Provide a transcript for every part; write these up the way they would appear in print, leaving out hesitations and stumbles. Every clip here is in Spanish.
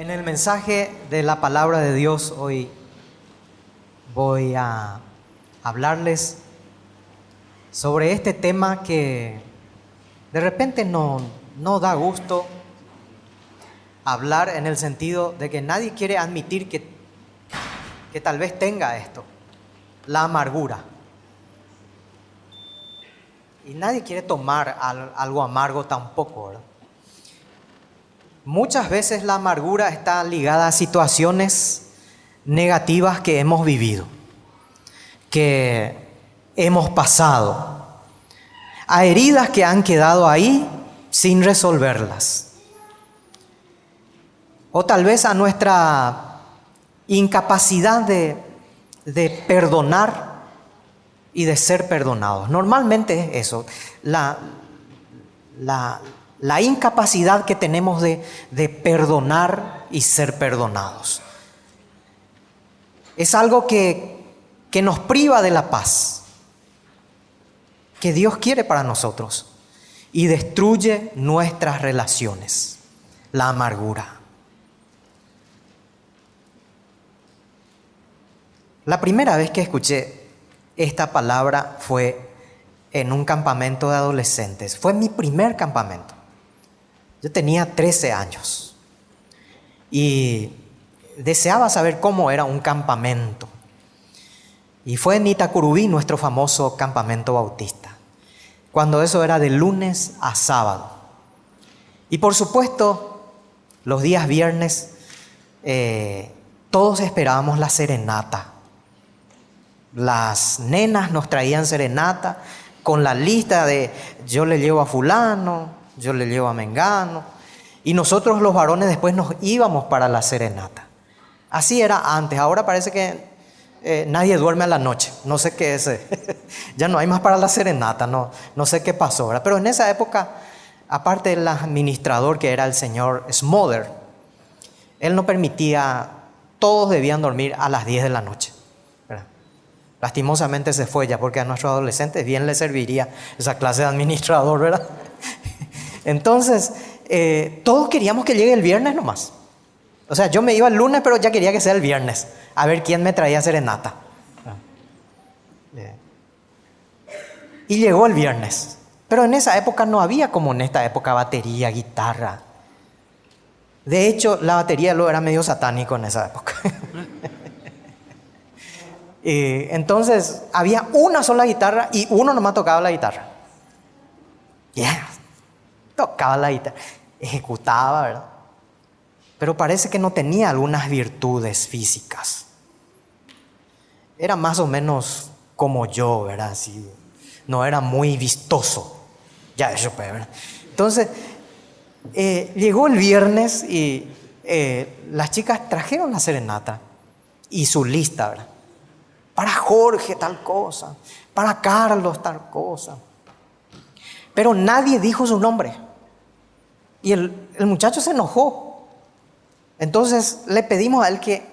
En el mensaje de la palabra de Dios hoy voy a hablarles sobre este tema que de repente no da gusto hablar, en el sentido de que nadie quiere admitir que tal vez tenga esto, la amargura. Y nadie quiere tomar algo amargo tampoco, ¿verdad? Muchas veces la amargura está ligada a situaciones negativas que hemos vivido, que hemos pasado, a heridas que han quedado ahí sin resolverlas, o tal vez a nuestra incapacidad de perdonar y de ser perdonados. Normalmente es eso, la incapacidad que tenemos de perdonar y ser perdonados. Es algo que nos priva de la paz que Dios quiere para nosotros y destruye nuestras relaciones, la amargura. La primera vez que escuché esta palabra fue en un campamento de adolescentes. Fue mi primer campamento. Yo tenía 13 años y deseaba saber cómo era un campamento. Y fue en Itacurubí, nuestro famoso campamento bautista, cuando eso era de lunes a sábado. Y por supuesto, los días viernes todos esperábamos la serenata. Las nenas nos traían serenata con la lista de yo le llevo a fulano, yo le llevo a mengano, y nosotros los varones después nos íbamos para la serenata. Así era antes. Ahora parece que nadie duerme a la noche. No sé qué es. Ya no hay más para la serenata. No sé qué pasó, ¿verdad? Pero en esa época, aparte del administrador que era el señor Smother, él no permitía, todos debían dormir a las 10 de la noche, ¿verdad? Lastimosamente se fue ya, porque a nuestros adolescentes bien les serviría esa clase de administrador, ¿verdad? Entonces, todos queríamos que llegue el viernes nomás. O sea, yo me iba el lunes, pero ya quería que sea el viernes, a ver quién me traía serenata. Y llegó el viernes. Pero en esa época no había, como en esta época, batería, guitarra. De hecho, la batería lo era medio satánico en esa época. Entonces, había una sola guitarra y uno nomás tocaba la guitarra. Tocaba la guitarra, ejecutaba, ¿verdad? Pero parece que no tenía algunas virtudes físicas. Era más o menos como yo, ¿verdad? Así, no era muy vistoso. Ya eso, ¿verdad? Entonces, llegó el viernes y las chicas trajeron la serenata y su lista, ¿verdad? Para Jorge tal cosa, para Carlos tal cosa. Pero nadie dijo su nombre. Y el muchacho se enojó. Entonces le pedimos a él que,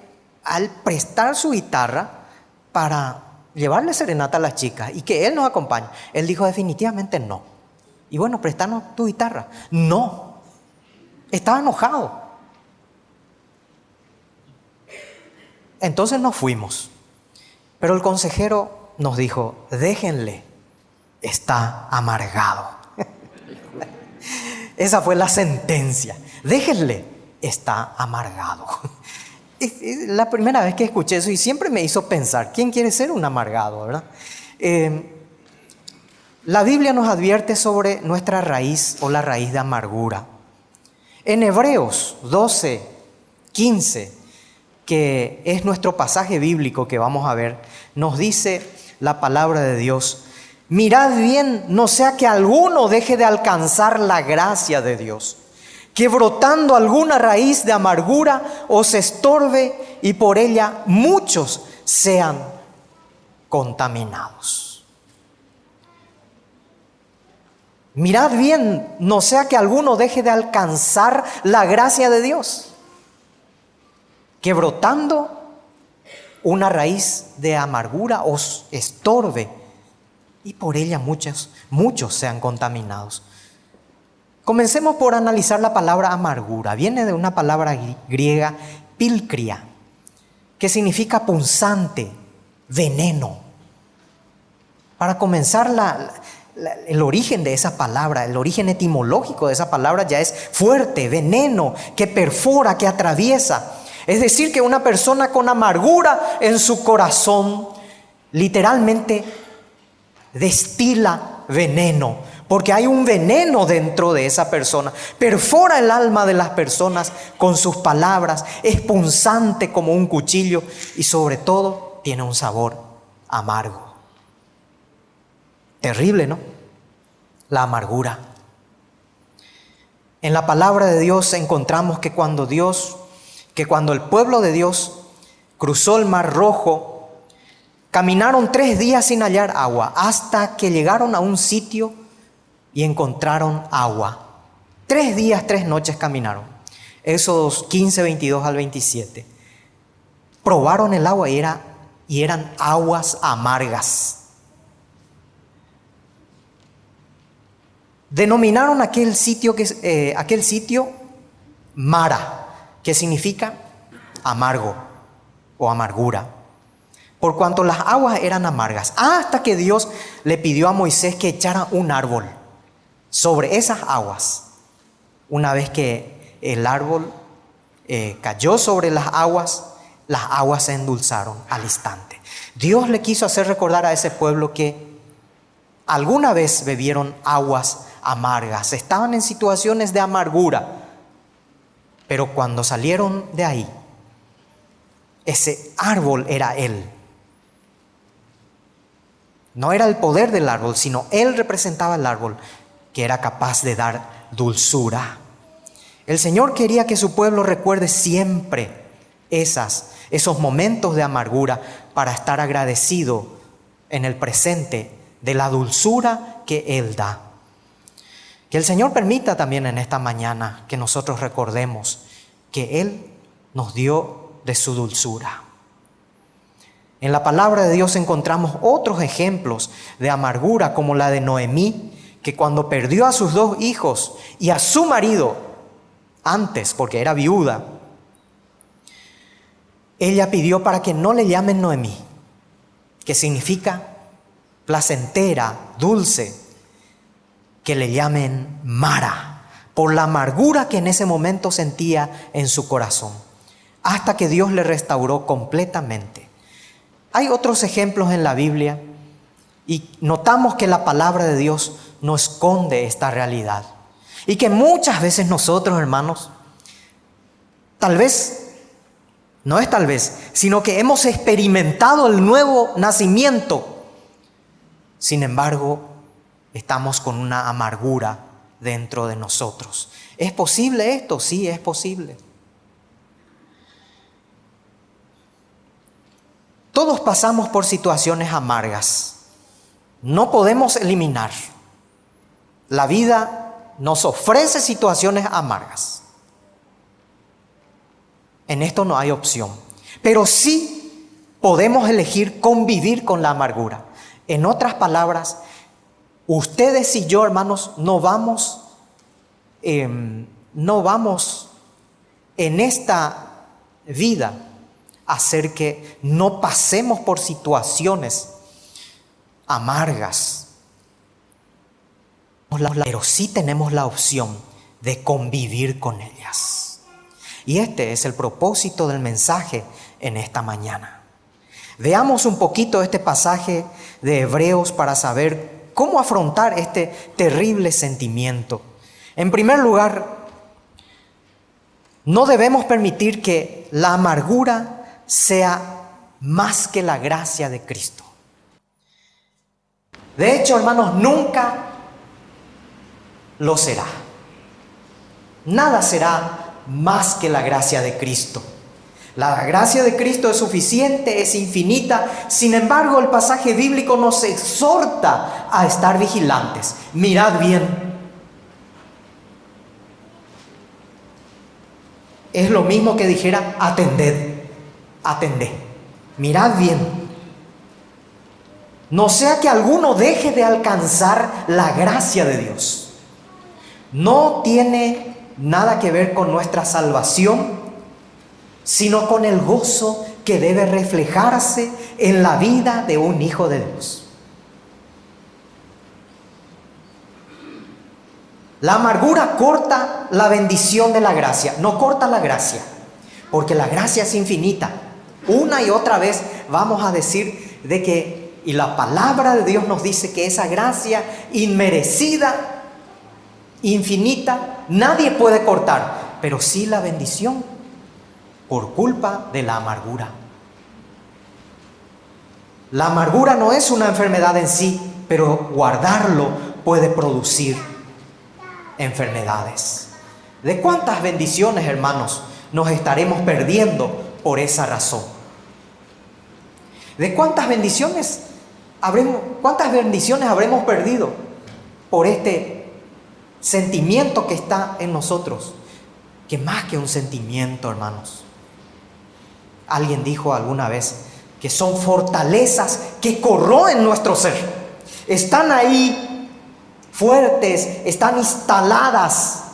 al prestar su guitarra para llevarle serenata a las chicas y que él nos acompañe, él dijo definitivamente no. Y bueno, préstanos tu guitarra. No. Estaba enojado. Entonces nos fuimos. Pero el consejero nos dijo, déjenle, está amargado. Esa fue la sentencia. Déjenle, está amargado. Es la primera vez que escuché eso y siempre me hizo pensar, ¿quién quiere ser un amargado, verdad? La Biblia nos advierte sobre nuestra raíz o la raíz de amargura. En Hebreos 12:15, que es nuestro pasaje bíblico que vamos a ver, nos dice la palabra de Dios: mirad bien, no sea que alguno deje de alcanzar la gracia de Dios, que brotando alguna raíz de amargura os estorbe y por ella muchos sean contaminados. Mirad bien, no sea que alguno deje de alcanzar la gracia de Dios, que brotando una raíz de amargura os estorbe y por ella muchos sean contaminados. Comencemos por analizar la palabra amargura. Viene de una palabra griega, pilcria, que significa punzante, veneno. Para comenzar, el origen de esa palabra, el origen etimológico de esa palabra ya es fuerte, veneno, que perfora, que atraviesa. Es decir, que una persona con amargura en su corazón literalmente destila veneno, porque hay un veneno dentro de esa persona. Perfora el alma de las personas con sus palabras, es punzante como un cuchillo y sobre todo tiene un sabor amargo. Terrible, ¿no? La amargura. En la palabra de Dios encontramos que cuando el pueblo de Dios cruzó el Mar Rojo, caminaron 3 días sin hallar agua, hasta que llegaron a un sitio y encontraron agua. 3 días, 3 noches caminaron. Éxodos 15, 22 al 27. Probaron el agua y eran aguas amargas. Denominaron aquel sitio Mara, que significa amargo o amargura, por cuanto las aguas eran amargas, hasta que Dios le pidió a Moisés que echara un árbol sobre esas aguas. Una vez que el árbol cayó sobre las aguas se endulzaron al instante. Dios le quiso hacer recordar a ese pueblo que alguna vez bebieron aguas amargas, estaban en situaciones de amargura, pero cuando salieron de ahí, ese árbol era Él. No era el poder del árbol, sino Él representaba el árbol que era capaz de dar dulzura. El Señor quería que su pueblo recuerde siempre esos momentos de amargura para estar agradecido en el presente de la dulzura que Él da. Que el Señor permita también en esta mañana que nosotros recordemos que Él nos dio de su dulzura. En la palabra de Dios encontramos otros ejemplos de amargura, como la de Noemí, que cuando perdió a sus 2 hijos y a su marido antes, porque era viuda, ella pidió para que no le llamen Noemí, que significa placentera, dulce, que le llamen Mara, por la amargura que en ese momento sentía en su corazón, hasta que Dios le restauró completamente. Hay otros ejemplos en la Biblia y notamos que la palabra de Dios no esconde esta realidad. Y que muchas veces nosotros, hermanos, sino que hemos experimentado el nuevo nacimiento. Sin embargo, estamos con una amargura dentro de nosotros. ¿Es posible esto? Sí, es posible. Todos pasamos por situaciones amargas. No podemos eliminar. La vida nos ofrece situaciones amargas. En esto no hay opción. Pero sí podemos elegir convivir con la amargura. En otras palabras, ustedes y yo, hermanos, no vamos en esta vida a hacer que no pasemos por situaciones amargas. Pero sí tenemos la opción de convivir con ellas. Y este es el propósito del mensaje en esta mañana. Veamos un poquito este pasaje de Hebreos para saber cómo afrontar este terrible sentimiento. En primer lugar, no debemos permitir que la amargura sea más que la gracia de Cristo. De hecho, hermanos, nunca lo será. Nada será más que la gracia de Cristo. La gracia de Cristo es suficiente, es infinita. Sin embargo, el pasaje bíblico nos exhorta a estar vigilantes. Mirad bien. Es lo mismo que dijera atended. Mirad bien. No sea que alguno deje de alcanzar la gracia de Dios. no tiene nada que ver con nuestra salvación, sino con el gozo que debe reflejarse en la vida de un hijo de Dios. La amargura corta la bendición de la gracia, no corta la gracia, porque la gracia es infinita. Una y otra vez vamos a decir de que, y la palabra de Dios nos dice que esa gracia inmerecida, infinita, nadie puede cortar, pero sí la bendición por culpa de la amargura. La amargura no es una enfermedad en sí, pero guardarlo puede producir enfermedades. ¿De cuántas bendiciones, hermanos, nos estaremos perdiendo por esa razón? ¿De cuántas bendiciones habremos perdido por este sentimiento que está en nosotros? Que más que un sentimiento, hermanos, alguien dijo alguna vez que son fortalezas que corroen nuestro ser. Están ahí fuertes, están instaladas.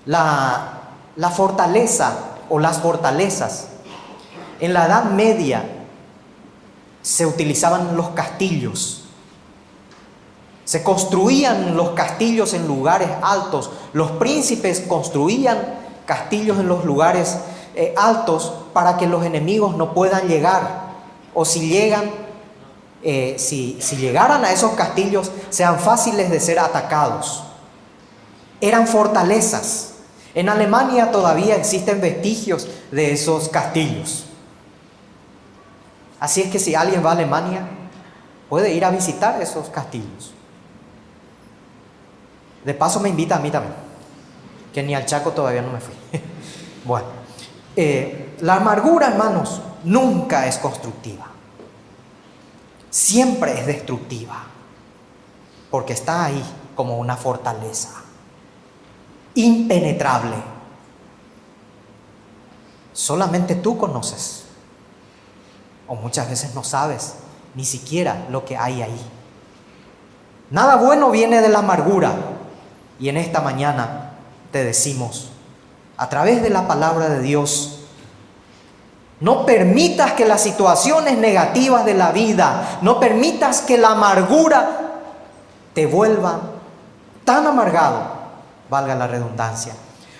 La fortaleza o las fortalezas. En la Edad Media se utilizaban los castillos. Se construían los castillos en lugares altos. Los príncipes construían castillos en los lugares altos para que los enemigos no puedan llegar. O si llegan, si llegaran a esos castillos, sean fáciles de ser atacados. Eran fortalezas. En Alemania todavía existen vestigios de esos castillos. Así es que si alguien va a Alemania, puede ir a visitar esos castillos. De paso me invita a mí también, que ni al Chaco todavía no me fui. Bueno, la amargura, hermanos, nunca es constructiva. Siempre es destructiva, porque está ahí como una fortaleza impenetrable. Solamente tú conoces, o muchas veces no sabes ni siquiera lo que hay ahí. Nada bueno viene de la amargura, y en esta mañana te decimos, a través de la palabra de Dios, no permitas que las situaciones negativas de la vida, no permitas que la amargura te vuelva tan amargado, valga la redundancia,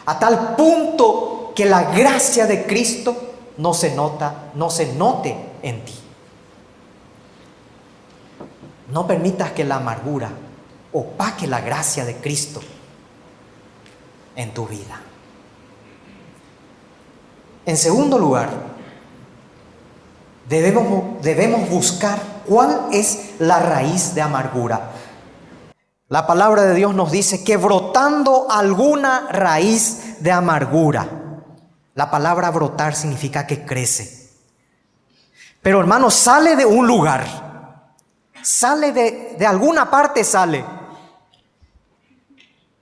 a tal punto que la gracia de Cristo no se note en ti. No permitas que la amargura opaque la gracia de Cristo en tu vida. En segundo lugar, debemos buscar cuál es la raíz de amargura. La palabra de Dios nos dice que brotando alguna raíz de amargura. La palabra brotar significa que crece. Pero hermanos, sale de un lugar. Sale de alguna parte, sale.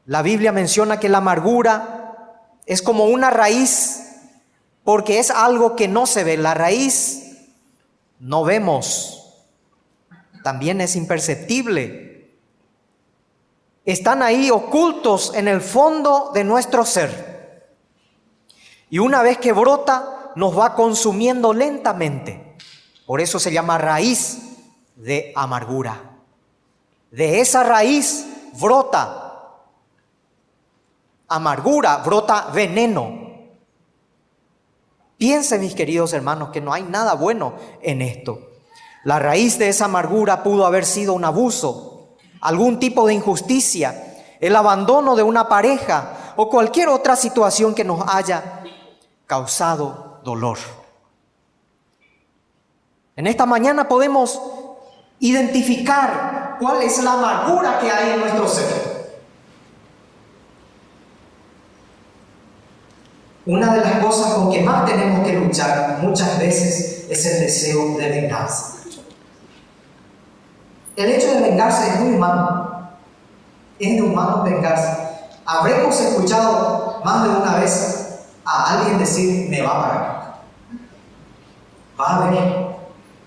La Biblia menciona que la amargura es como una raíz, porque es algo que no se ve. La raíz no vemos. También es imperceptible. Están ahí ocultos en el fondo de nuestro ser. Y una vez que brota, nos va consumiendo lentamente. Por eso se llama raíz de amargura. De esa raíz brota amargura, brota veneno. Piensen, mis queridos hermanos, que no hay nada bueno en esto. La raíz de esa amargura pudo haber sido un abuso, algún tipo de injusticia, el abandono de una pareja o cualquier otra situación que nos haya causado dolor. En esta mañana podemos identificar cuál es la amargura que hay en nuestro ser. Una de las cosas con que más tenemos que luchar muchas veces es el deseo de venganza. El hecho de vengarse es muy humano. Es de humano vengarse. Habremos escuchado más de una vez a alguien decir, me va a pagar. Va a venir.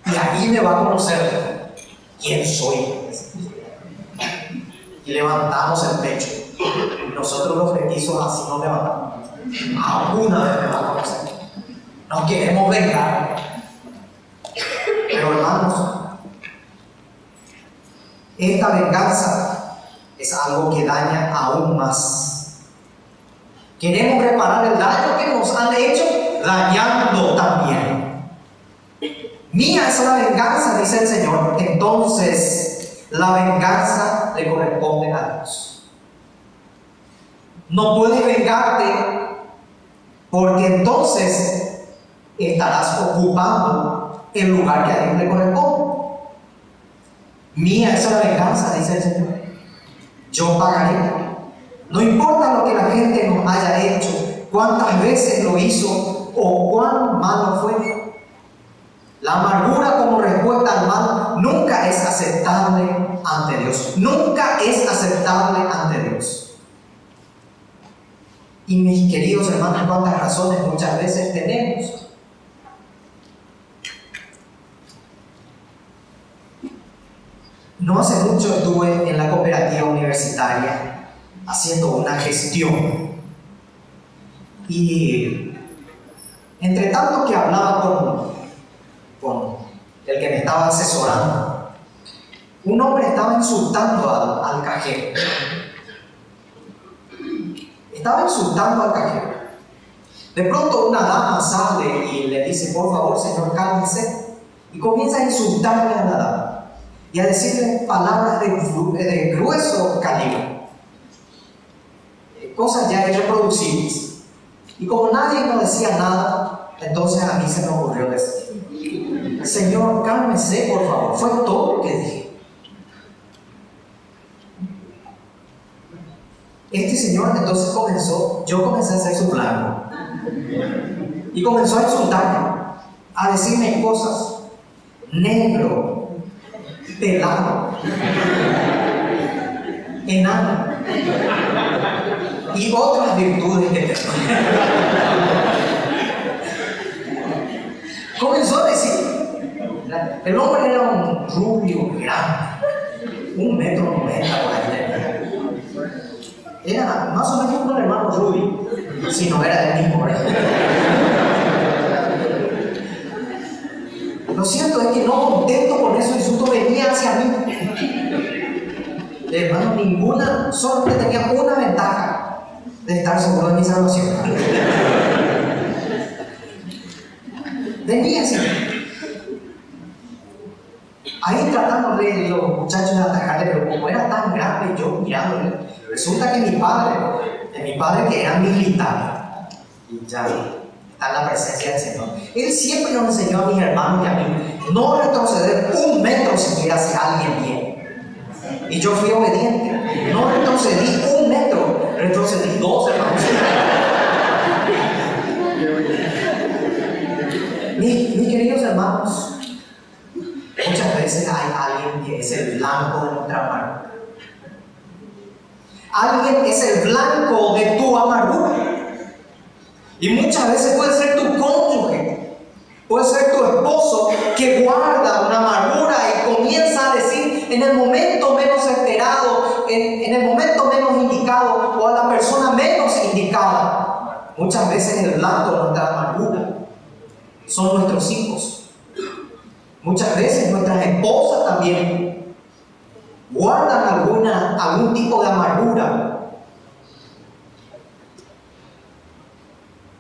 Y ahí me va a conocer quién soy. y levantamos el pecho. Nosotros los petizos así nos levantamos. Alguna vez levantamos el pecho. Nos queremos vengar. Pero hermanos, esta venganza es algo que daña aún más. Queremos reparar el daño que nos han hecho, dañando también. Mía es la venganza, dice el Señor. Entonces, la venganza le corresponde a Dios. No puedes vengarte, porque entonces estarás ocupando el lugar que a Dios le corresponde. Mía es la venganza, dice el Señor. Yo pagaré. No importa lo que la gente nos haya hecho, cuántas veces lo hizo o cuán malo fue. La amargura como respuesta al mal nunca es aceptable ante Dios. Nunca es aceptable ante Dios. Y mis queridos hermanos, cuántas razones muchas veces tenemos. No hace mucho estuve en la cooperativa universitaria haciendo una gestión. Y entre tanto que hablaba con el que me estaba asesorando, un hombre estaba insultando al cajero. Estaba insultando al cajero. De pronto una dama sale y le dice: por favor, señor, cálmese. Y comienza a insultarle a la dama y a decirle palabras de grueso calibre, cosas ya irreproducibles. Y como nadie no decía nada, entonces a mí se me ocurrió decir: señor, cálmese, por favor. Fue todo lo que dije. Este señor entonces yo comencé a ser su blanco. Y comenzó a insultarme, a decirme cosas: negro, pelado, enano y otras virtudes que tengo. Comenzó a decir, el hombre era un rubio grande, 1,90 m por ahí. Era más o menos un hermano Rudy, si no era el mismo, ¿verdad? Lo cierto es que no contento con esos insultos venía hacia mí. Hermano, solamente tenía una ventaja: de estar seguro de mi salvación. Venía así. Ahí tratando de los muchachos de atajarle, pero como era tan grave, yo mirándole. Resulta que mi padre que era militar, y ya está en la presencia del Señor, él siempre nos enseñó a mis hermanos y a mí no retroceder 1 metro siquiera si alguien viene. Y yo fui obediente, no retrocedí 1 metro, retrocedí 2, hermanos. Mis queridos hermanos, muchas veces hay alguien que es el blanco de nuestra amargura. Alguien es el blanco de tu amargura. Y muchas veces puede ser tu cónyuge, puede ser tu esposo que guarda una amargura y comienza a decir en el momento menos esperado, en el momento menos indicado o a la persona menos indicada. Muchas veces el blanco de nuestra amargura son nuestros hijos. Muchas veces nuestras esposas también guardan algún tipo de amargura.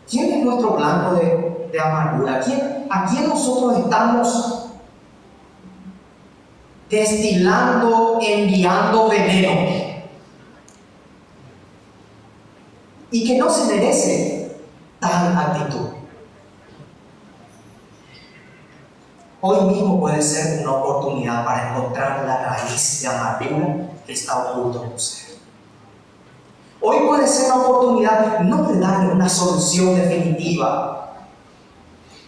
¿Quién es nuestro blanco de amargura? ¿A quién nosotros estamos destilando, enviando veneno? Y que no se merece tal actitud. Hoy mismo puede ser una oportunidad para encontrar la raíz de amargura que está oculta en tu ser. Hoy puede ser la oportunidad no de darle una solución definitiva.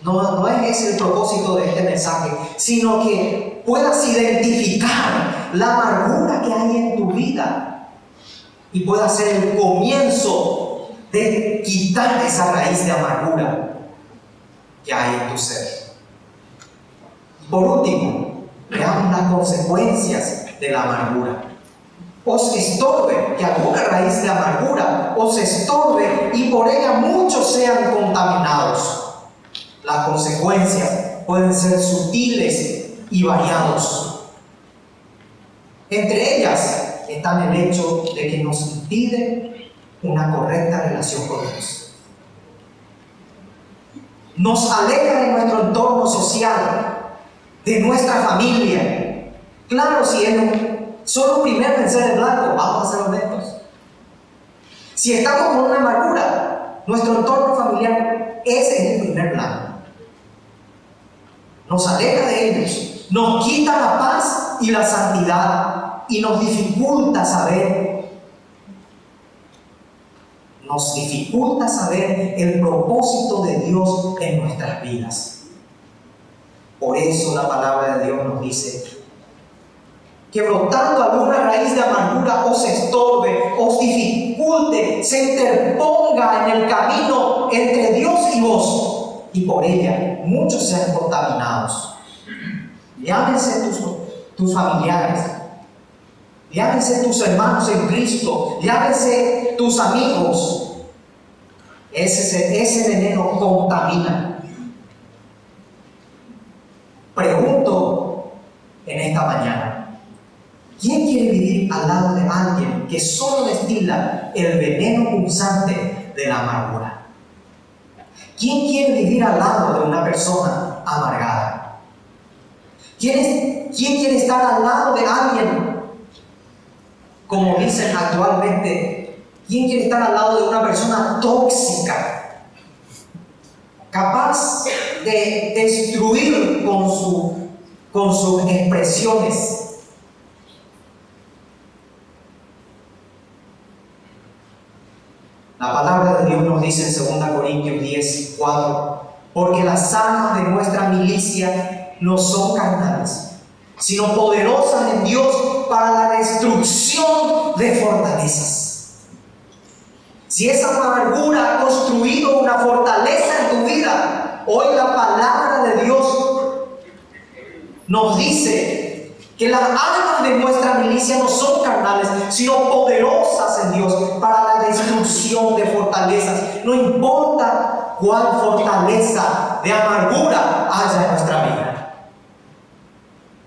No es ese el propósito de este mensaje, sino que puedas identificar la amargura que hay en tu vida y pueda ser el comienzo de quitar esa raíz de amargura que hay en tu ser. Por último, veamos las consecuencias de la amargura. os estorbe, que alguna raíz de amargura os estorbe y por ella muchos sean contaminados. Las consecuencias pueden ser sutiles y variados. Entre ellas está el hecho de que nos impide una correcta relación con Dios. Nos aleja de nuestro entorno social, de nuestra familia. Claro, si son los primeros en ser el blanco, vamos a ser honestos. Si estamos con una amargura, nuestro entorno familiar, ese es el primer blanco. Nos aleja de ellos, nos quita la paz y la santidad y nos dificulta saber el propósito de Dios en nuestras vidas. Por eso la palabra de Dios nos dice que brotando alguna raíz de amargura os estorbe, os dificulte, se interponga en el camino entre Dios y vos, y por ella muchos sean contaminados. Llámense tus familiares, llámense tus hermanos en Cristo, llámense tus amigos. Ese veneno contamina. Pregunto en esta mañana, ¿quién quiere vivir al lado de alguien que solo destila el veneno punzante de la amargura? ¿Quién quiere vivir al lado de una persona amargada? ¿Quién quiere estar al lado de alguien, como dicen actualmente, quién quiere estar al lado de una persona tóxica, capaz de destruir con sus expresiones? La palabra de Dios nos dice en 2 Corintios 10:4, porque las armas de nuestra milicia no son carnales, sino poderosas en Dios para la destrucción de fortalezas. Si esa amargura ha construido una fortaleza en tu vida, hoy la palabra de Dios nos dice que las armas de nuestra milicia no son carnales, sino poderosas en Dios para la destrucción de fortalezas. No importa cuál fortaleza de amargura haya en nuestra vida,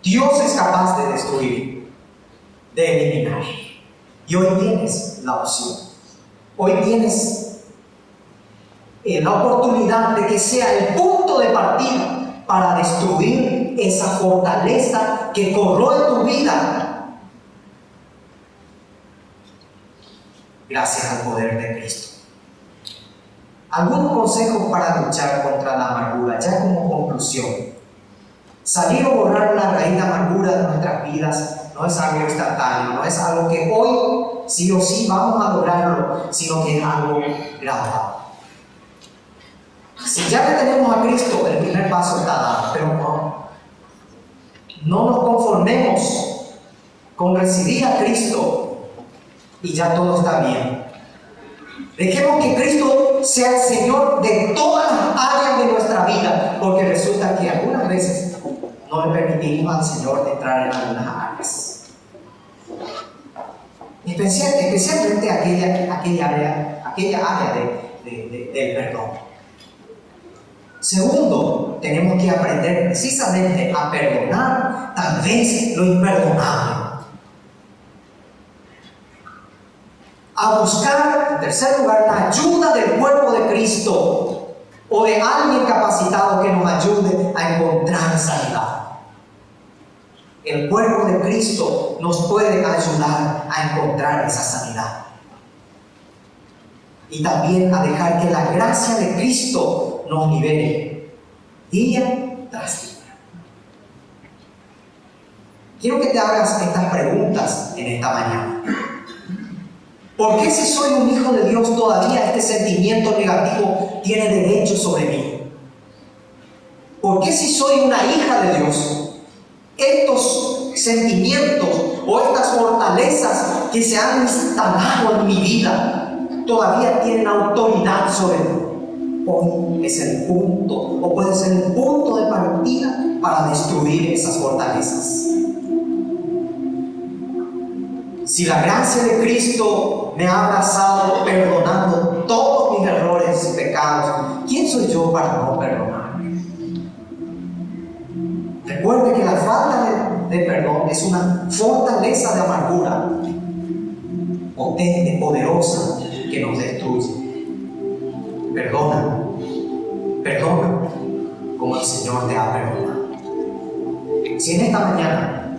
Dios es capaz de destruir, de eliminar. Y hoy tienes la opción. Hoy tienes la oportunidad de que sea el punto de partida para destruir esa fortaleza que corroe tu vida, gracias al poder de Cristo. Algunos consejos para luchar contra la amargura, ya como conclusión. Salir o borrar la raíz de amargura de nuestras vidas no es algo instantáneo, no es algo que hoy sí o sí vamos a lograrlo, sino que es algo gradual. Si ya le tenemos a Cristo, el primer paso está dado, pero no nos conformemos con recibir a Cristo y ya todo está bien. Dejemos que Cristo sea el Señor de todas las áreas de nuestra vida, porque resulta que algunas veces no le permitimos al Señor entrar en algunas áreas, especialmente aquella área del perdón. Segundo, tenemos que aprender precisamente a perdonar tal vez lo imperdonable. A buscar, en tercer lugar, la ayuda del cuerpo de Cristo o de alguien capacitado que nos ayude a encontrar sanidad. El cuerpo de Cristo nos puede ayudar a encontrar esa sanidad. Y también a dejar que la gracia de Cristo nos libere día tras día. Quiero que te hagas estas preguntas en esta mañana. ¿Por qué si soy un hijo de Dios todavía este sentimiento negativo tiene derecho sobre mí? ¿Por qué si soy una hija de Dios, estos sentimientos o estas fortalezas que se han instalado en mi vida todavía tienen autoridad sobre mí? Hoy es el punto, o puede ser el punto de partida para destruir esas fortalezas. Si la gracia de Cristo me ha abrazado perdonando todos mis errores y pecados, ¿quién soy yo para no perdonarme? Recuerde que la falta de perdón es una fortaleza de amargura potente, poderosa, que nos destruye. Perdona, perdona como el Señor te ha perdonado. Si en esta mañana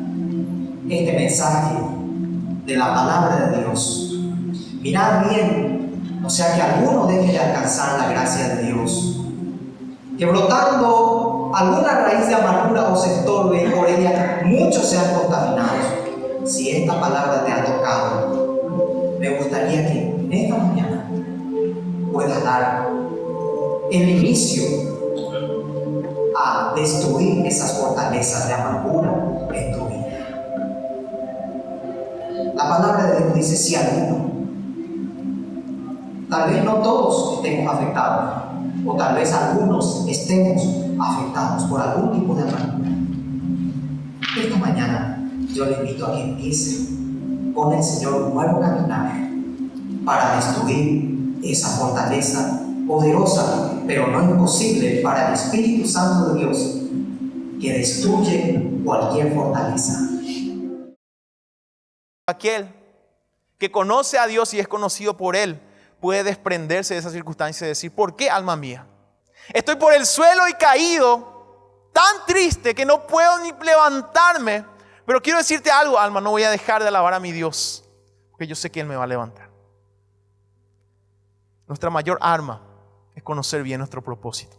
este mensaje de la palabra de Dios, mirad bien, no sea que alguno deje de alcanzar la gracia de Dios, que brotando alguna raíz de amargura os estorbe y por ella muchos sean contaminados. Si esta palabra te ha tocado, me gustaría que en esta mañana puedas dar el inicio a destruir esas fortalezas de amargura en tu vida. La palabra de Dios dice: si alguno, tal vez no todos estemos afectados, o tal vez algunos estemos afectados por algún tipo de amargura. Esta mañana yo le invito a que empiece con el Señor un nuevo caminar para destruir esa fortaleza poderosa, pero no imposible para el Espíritu Santo de Dios, que destruye cualquier fortaleza. Aquel que conoce a Dios y es conocido por Él puede desprenderse de esa circunstancia y decir: ¿por qué, alma mía? Estoy por el suelo y caído, tan triste que no puedo ni levantarme. Pero quiero decirte algo, alma: no voy a dejar de alabar a mi Dios, porque yo sé que Él me va a levantar. Nuestra mayor arma es conocer bien nuestro propósito.